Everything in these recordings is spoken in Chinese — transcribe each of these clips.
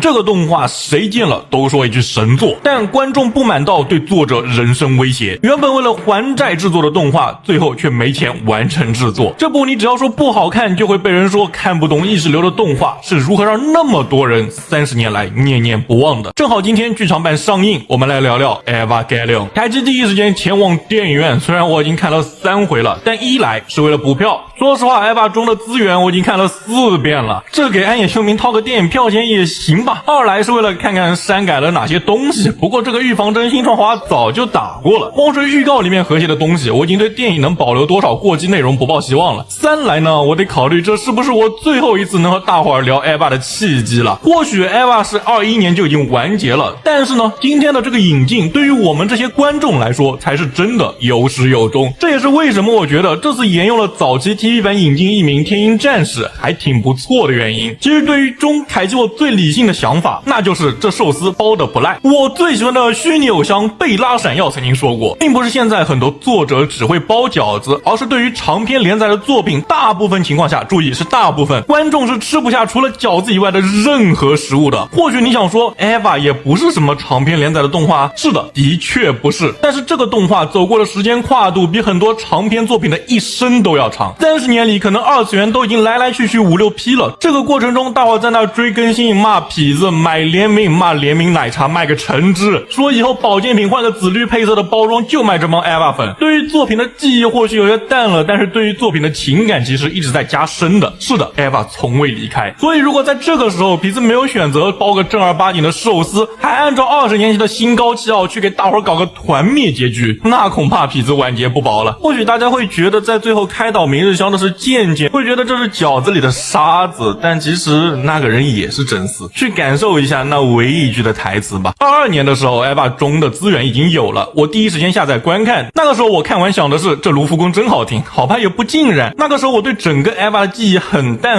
这个动画谁见了都说一句神作，但观众不满到对作者人身威胁。原本为了还债制作的动画，最后却没钱完成制作。这部你只要说不好看，就会被人说看不懂意识流的动画是如何让那么多人30年来念念不忘的。正好今天剧场版上映，我们来聊聊 Evangelion。开机第一时间前往电影院，虽然我已经看了3回了，但一来是为了补票。说实话 EVA 中的资源我已经看了4遍了，这给安野秀明掏个电影票钱也行吧。二来是为了看看删改了哪些东西，不过这个预防针新创华早就打过了，光是预告里面和谐的东西，我已经对电影能保留多少过激内容不抱希望了。三来呢，我得考虑这是不是我最后一次能和大伙儿聊 EVA 的契机了。或许 EVA 是21年就已经完结了，但是呢，今天的这个引进对于我们这些观众来说才是真的有始有终。这也是为什么我觉得这次沿用了早期 TV 版引进一名天鹰战士还挺不错的原因。其实对于中凯基我最理性的想法，那就是这寿司包的不赖。我最喜欢的虚拟偶像贝拉闪耀曾经说过，并不是现在很多作者只会包饺子，而是对于长篇连载的作品，大部分情况下，注意是大部分，观众是吃不下除了饺子以外的任何食物的。或许你想说 EVA 也不是什么长篇连载的动画，是的，的确不是，但是这个动画走过的时间跨度比很多长篇作品的一生都要长。30年里可能二次元都已经来来去去5、6批了，这个过程中大伙在那追更新，骂痞子，买联名，骂联名奶茶卖个橙汁，说以后保健品换个紫绿配色的包装就卖这帮 EVA 粉。对于作品的记忆或许有些淡了，但是对于作品的情感其实一直在加深的。是的， EVA 从未离开。所以如果在这个时候痞子没有选择包个正儿八经的寿司，还按照20年前的心高气傲去给大伙搞个团灭结局，那恐怕痞子晚节不保了。或许大家会觉得在最后开导明日香的是健健，会觉得这是饺子里的沙子，但其实那个人也是真丝。去感受一下那唯一一句的台词吧。22年的时候 EVA 中的资源已经有了，我第一时间下载观看。那个时候我看完想的是这卢浮宫真好听，好拍也不尽然。那个时候我对整个 EVA 的记忆很淡。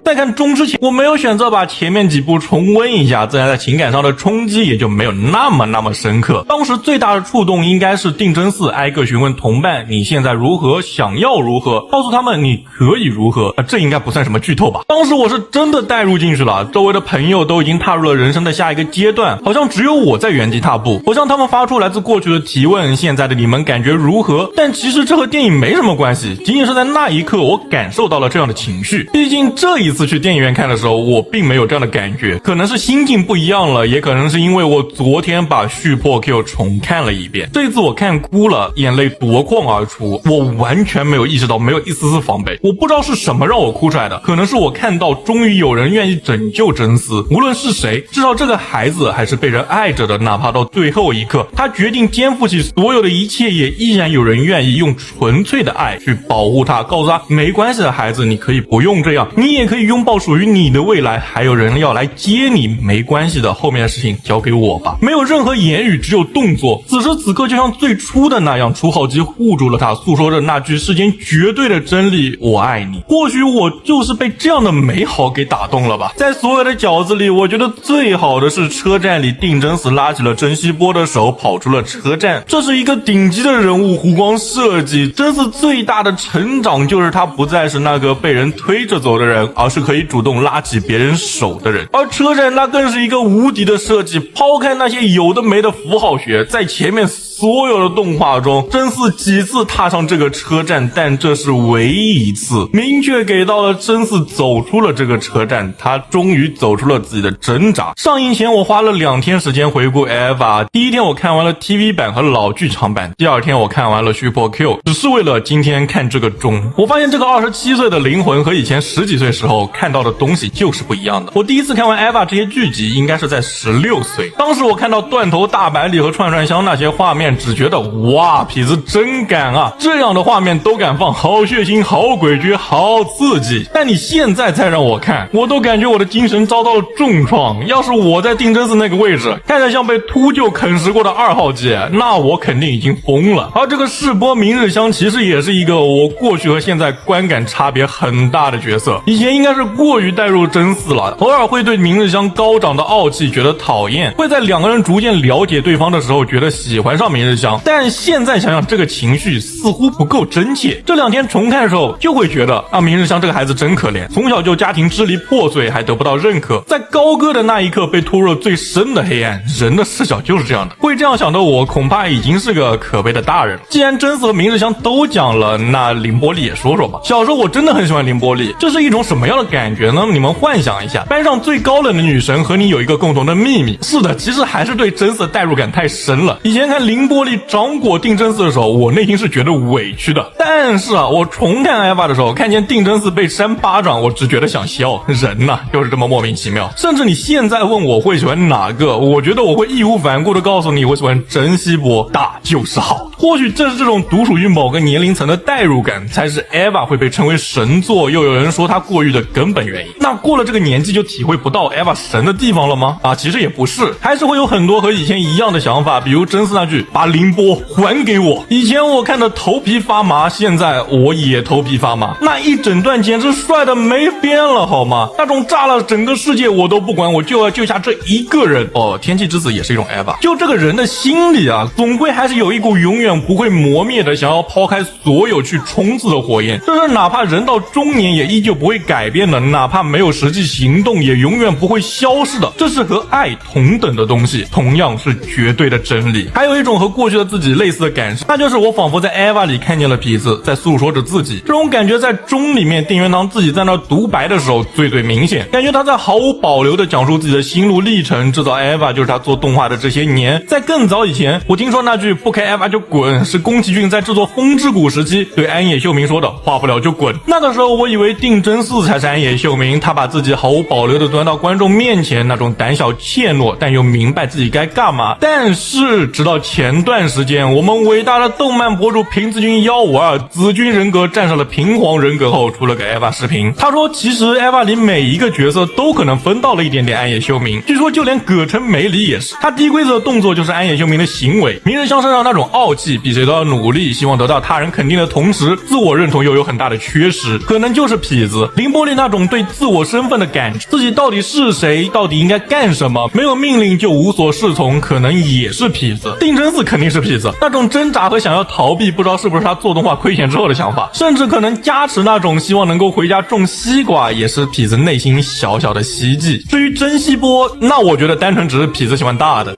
在看中之前，我没有选择把前面几部重温一下，自然在情感上的冲击也就没有那么深刻。当时最大的触动应该是定真寺挨个询问同伴你现在如何，想要如何，告诉他们你可以如何。这应该不算什么剧透吧。当时我是真的带入进去了，周围的朋友都已经踏入了人生的下一个阶段，好像只有我在原地踏步。我向他们发出来自过去的提问，现在的你们感觉如何？但其实这和电影没什么关系，仅仅是在那一刻我感受到了这样的情绪。毕竟这一次去电影院看的时候，我并没有这样的感觉，可能是心境不一样了，也可能是因为我昨天把续破 Q 重看了一遍，这一次我看哭了，眼泪夺眶而出，我完全没有意识到，没有一丝丝防备。我不知道是什么让我哭出来的，可能是我看到终于有人愿意拯救真丝，无论是谁，至少这个孩子还是被人爱着的，哪怕到最后一刻，他决定肩负起所有的一切，也依然有人愿意用纯粹的爱去保护他，告诉他没关系的孩子，你可以不用这样，你也可以拥抱属于你的未来，还有人要来接你，没关系的，后面的事情交给我吧。没有任何言语，只有动作。此时此刻就像最初的那样，楚好基护住了他，诉说着那句世间绝对的真理，我爱你。或许我就是被这样的美好给打动了吧。在所有的饺子里，我觉得最好的是车站里定真死拉起了珍惜波的手，跑出了车站。这是一个顶级的人物弧光设计，真是最大的成长就是他不再是那个被人推着走的人，而是可以主动拉起别人手的人。而车站那更是一个无敌的设计，抛开那些有的没的符号学，在前面所有的动画中，真嗣几次踏上这个车站，但这是唯一一次明确给到了真嗣走出了这个车站，他终于走出了自己的挣扎。上映前我花了2天时间回顾 EVA， 第一天我看完了 TV 版和老剧场版，第二天我看完了续破 Q， 只是为了今天看这个钟。我发现这个27岁的灵魂和以前10几岁时候看到的东西就是不一样的。我第一次看完 EVA 这些剧集应该是在16岁，当时我看到断头大百里和串串香那些画面，只觉得哇，痞子真敢啊，这样的画面都敢放，好血腥，好诡谲，好刺激。但你现在再让我看，我都感觉我的精神遭到了重创。要是我在定真寺那个位置，看着像被秃鹫啃食过的2号机，那我肯定已经疯了。而这个世波明日香其实也是一个我过去和现在观感差别很大的角色。以前应该是过于带入真嗣了，偶尔会对明日香高涨的傲气觉得讨厌，会在2个人逐渐了解对方的时候觉得喜欢上明日香，但现在想想这个情绪似乎不够真切。这2天重看的时候就会觉得明日香这个孩子真可怜，从小就家庭支离破碎，还得不到认可，在高交割的那一刻被拖入了最深的黑暗。人的视角就是这样的，会这样想的我恐怕已经是个可悲的大人了。既然真嗣和明日香都讲了，那凌波丽也说说吧。小时候我真的很喜欢凌波丽，这是一种什么样的感觉呢？你们幻想一下，班上最高冷的女神和你有一个共同的秘密。是的，其实还是对真嗣的代入感太深了。以前看凌波丽掌果定真嗣的时候，我内心是觉得委屈的。但是啊，我重看EVA的时候，看见定真嗣被扇巴掌，我只觉得想笑。人呐，就是这么莫名其妙。甚至你现在问我会喜欢哪个，我觉得我会义无反顾的告诉你，我喜欢真希波，大就是好。或许正是这种独属于某个年龄层的代入感，才是 EVA 会被称为神作，又有人说它过誉的根本原因。那过了这个年纪就体会不到 EVA 神的地方了吗？其实也不是，还是会有很多和以前一样的想法，比如真嗣那句把凌波还给我。以前我看的头皮发麻，现在我也头皮发麻。那一整段简直帅的没边了好吗？那种炸了整个世界我都不管，我就要救下这一个人。天气之子也是一种 EVA。就这个人的心里啊，总归还是有一股永远不会磨灭的想要抛开所有去冲刺的火焰，这是哪怕人到中年也依旧不会改变的，哪怕没有实际行动也永远不会消失的。这是和爱同等的东西，同样是绝对的真理。还有一种和过去的自己类似的感受，那就是我仿佛在 EVA 里看见了痞子在诉说着自己。这种感觉在中里面定元堂自己在那独白的时候最明显，感觉他在毫无保留的讲述自己的心路历程。制造 EVA 就是他做动画的这些年。在更早以前，我听说那句不开 EVA 就滚是宫崎骏在制作风之谷时期对安野秀明说的，画不了就滚。那个时候我以为定真嗣才是安野秀明，他把自己毫无保留的端到观众面前，那种胆小怯懦但又明白自己该干嘛。但是直到前段时间，我们伟大的动漫博主平子君152紫君人格战胜了平黄人格后，出了个 EVA 视频。他说其实 EVA 里每一个角色都可能分到了一点点安野秀明，据说就连葛城美里也是。他低规则的动作就是安野秀明的行为。明日香身上那种傲气，比谁都要努力，希望得到他人肯定的同时，自我认同又有很大的缺失，可能就是痞子。凌波丽那种对自我身份的感知，自己到底是谁，到底应该干什么，没有命令就无所适从，可能也是痞子。定真嗣肯定是痞子，那种挣扎和想要逃避，不知道是不是他做动画亏钱之后的想法，甚至可能加持那种希望能够回家种西瓜，也是痞子内心小小的希冀。至于真希波，那我觉得单纯只是痞子喜欢大的。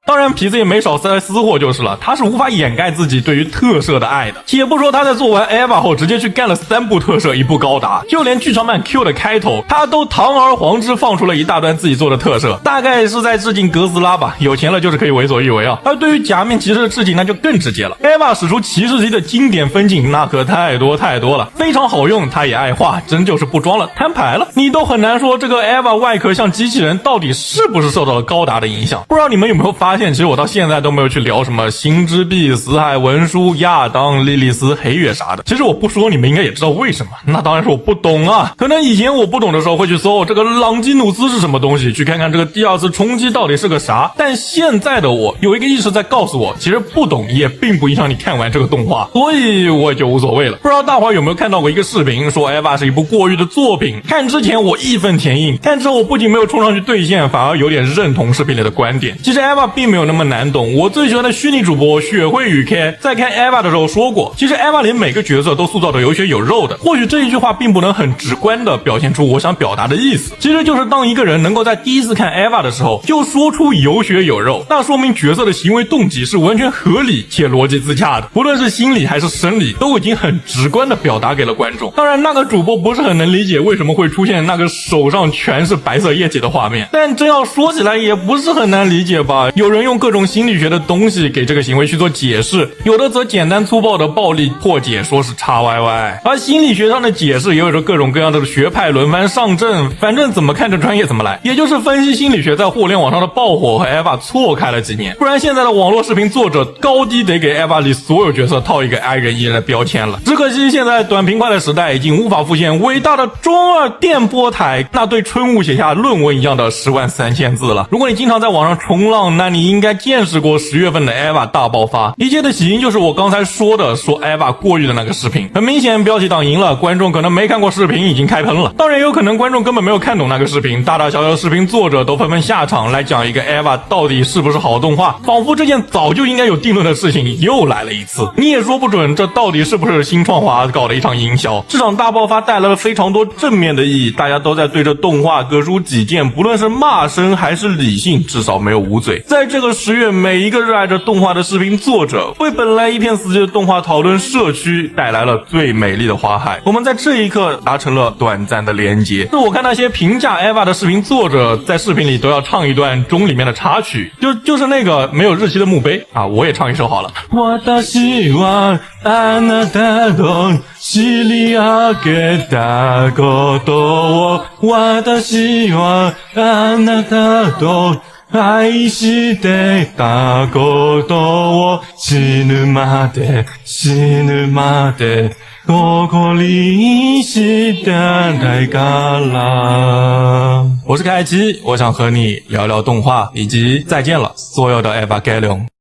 当然痞子也没少塞私货就是了，他是无法掩盖自己对于特摄的爱的。且不说他在做完 EVA 后直接去干了3部特摄1部高达，就连剧场版 Q 的开头他都堂而皇之放出了一大段自己做的特摄，大概是在致敬哥斯拉吧，有钱了就是可以为所欲为啊。而对于假面骑士的致敬那就更直接了， EVA 使出骑士级的经典分镜那可太多了，非常好用，他也爱画，真就是不装了摊牌了。你都很难说这个 EVA 外壳像机器人到底是不是受到了高达的影响。不知道你们有没有发现，其实我到现在都没有去聊什么星之壁、死海文书、亚当、莉莉丝、黑月啥的。其实我不说你们应该也知道为什么，那当然是我不懂啊。可能以前我不懂的时候会去搜这个朗基努斯是什么东西，去看看这个第二次冲击到底是个啥。但现在的我有一个意识在告诉我，其实不懂也并不影响你看完这个动画，所以我也就无所谓了。不知道大伙有没有看到过一个视频，说 EVA 是一部过誉的作品。看之前我义愤填膺，看之后我不仅没有冲上去兑现，反而有点认同视频里的观点。其实 EVA 并没有那么难懂，我最喜欢的虚拟主播雪慧雨 K 在看 EVA 的时候说过，其实 EVA 里每个角色都塑造的有血有肉的。或许这一句话并不能很直观的表现出我想表达的意思，其实就是当一个人能够在第一次看 EVA 的时候就说出有血有肉，那说明角色的行为动机是完全合理且逻辑自洽的，不论是心理还是生理都已经很直观的表达给了观众。当然那个主播不是很能理解为什么会出现那个手上全是白色液体的画面，但真要说起来也不是很难理解吧。有人用各种心理学的东西给这个行为去做解释，有的则简单粗暴的暴力破解说是XYY，而心理学上的解释也有着各种各样的学派轮番上阵，反正怎么看这专业怎么来。也就是分析心理学在互联网上的爆火和 EVA 错开了几年，不然现在的网络视频作者高低得给 EVA 里所有角色套一个爱人艺人的标签了。只可惜现在短平快的时代已经无法复现伟大的中二电波台那对春雾写下论文一样的103000字了。如果你经常在网上冲浪，那你你应该见识过10月份的 EVA 大爆发，一切的起因就是我刚才说 EVA 过誉的那个视频。很明显标题党赢了，观众可能没看过视频已经开喷了，当然也有可能观众根本没有看懂那个视频，大大小小的视频作者都纷纷下场来讲一个 EVA 到底是不是好动画，仿佛这件早就应该有定论的事情又来了一次。你也说不准这到底是不是新创华搞的一场营销。这场大爆发带来了非常多正面的意义，大家都在对着动画各抒己见，不论是骂声还是理性，至少没有捂嘴。在这个10月，每一个热爱着动画的视频作者为本来一片死寂的动画讨论社区带来了最美丽的花海。我们在这一刻达成了短暂的连结。是我看那些评价 EVA 的视频作者在视频里都要唱一段中里面的插曲，就是那个没有日期的墓碑啊，我也唱一首好了。私はあなたと知り上げたことを、私はあなたと愛してたことを、死ぬまでここにしてないから。我是凯奇，我想和你聊聊动画，以及再见了所有的 EVANGELION。